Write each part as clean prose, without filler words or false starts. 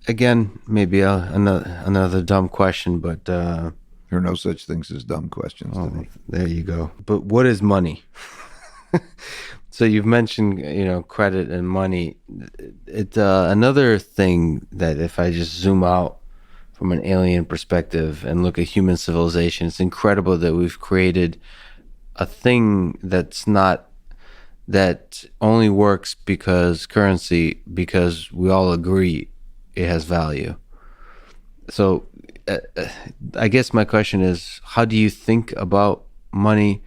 again, maybe another dumb question, but There are no such things as dumb questions to me. there you go. But what is money? So you've mentioned, credit and money. It's another thing that if I just zoom out from an alien perspective and look at human civilization, it's incredible that we've created a thing that only works because we all agree it has value. So I guess my question is, how do you think about money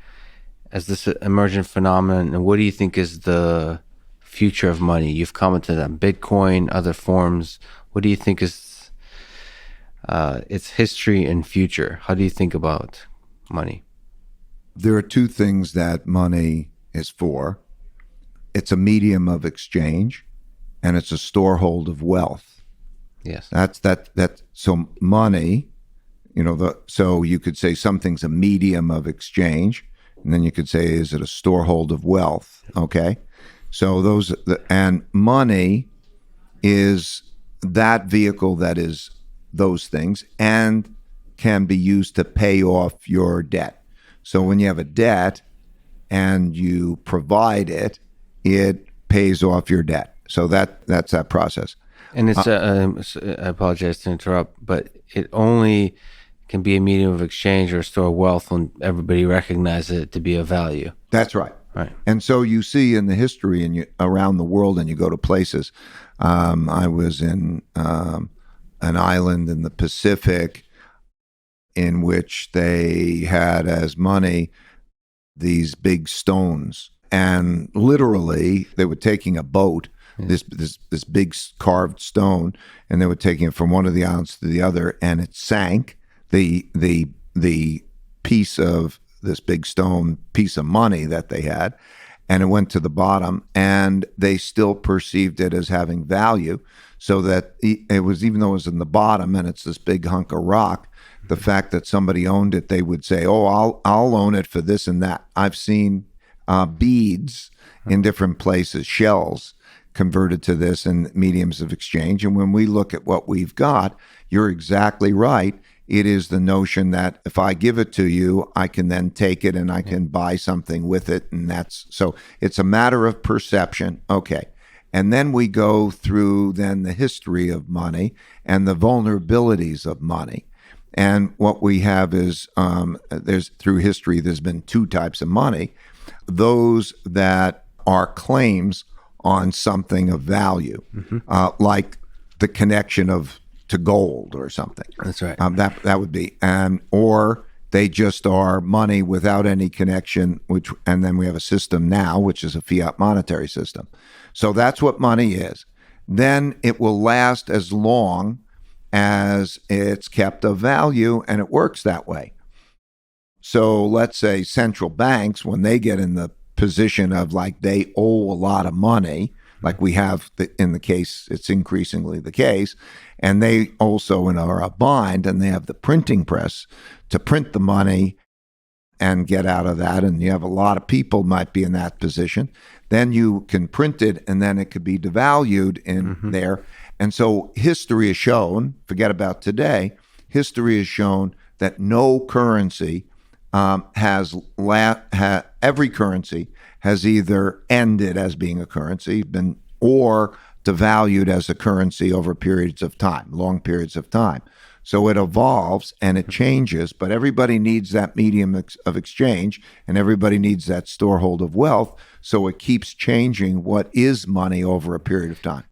as this emergent phenomenon, and what do you think is the future of money? You've commented on Bitcoin, other forms. What do you think is its history and future? How do you think about money? There are two things that money is for. It's a medium of exchange, and it's a storehold of wealth. Yes. So money, so you could say something's a medium of exchange, and then you could say, is it a storehold of wealth? Okay. So and money is that vehicle that is those things and can be used to pay off your debt. So when you have a debt and you provide it, it pays off your debt. So that's that process. And it's, I apologize to interrupt, but it only can be a medium of exchange or a store of wealth when everybody recognizes it to be of value. That's right. Right. And so you see in the history and around the world, and you go to places. I was in an island in the Pacific in which they had as money these big stones. And literally, they were taking a boat, this big carved stone, and they were taking it from one of the islands to the other, and it sank. The piece of this big stone, piece of money that they had, and it went to the bottom, and they still perceived it as having value, so that it was, even though it was in the bottom and it's this big hunk of rock, the fact that somebody owned it, they would say, "Oh, I'll own it for this and that." I've seen beads in different places, shells converted to this and mediums of exchange. And when we look at what we've got, you're exactly right. It is the notion that if I give it to you, I can then take it and I can buy something with it. And so it's a matter of perception. Okay. And then we go through then the history of money and the vulnerabilities of money. And what we have is through history, there's been two types of money. Those that are claims on something of value, like the connection to gold or something. That's right. That would be, or they just are money without any connection. And then we have a system now, which is a fiat monetary system. So that's what money is. Then it will last as long as it's kept of value, and it works that way. So let's say central banks, when they get in the position of like they owe a lot of money, like we have in the case, it's increasingly the case, and they also are a bind, and they have the printing press to print the money and get out of that, and you have a lot of people might be in that position, then you can print it, and then it could be devalued in there. And so history has shown, forget about today, history has shown that no currency every currency has either ended as being a currency, or devalued as a currency over periods of time, long periods of time. So it evolves and it changes, but everybody needs that medium of exchange, and everybody needs that storehold of wealth. So it keeps changing what is money over a period of time.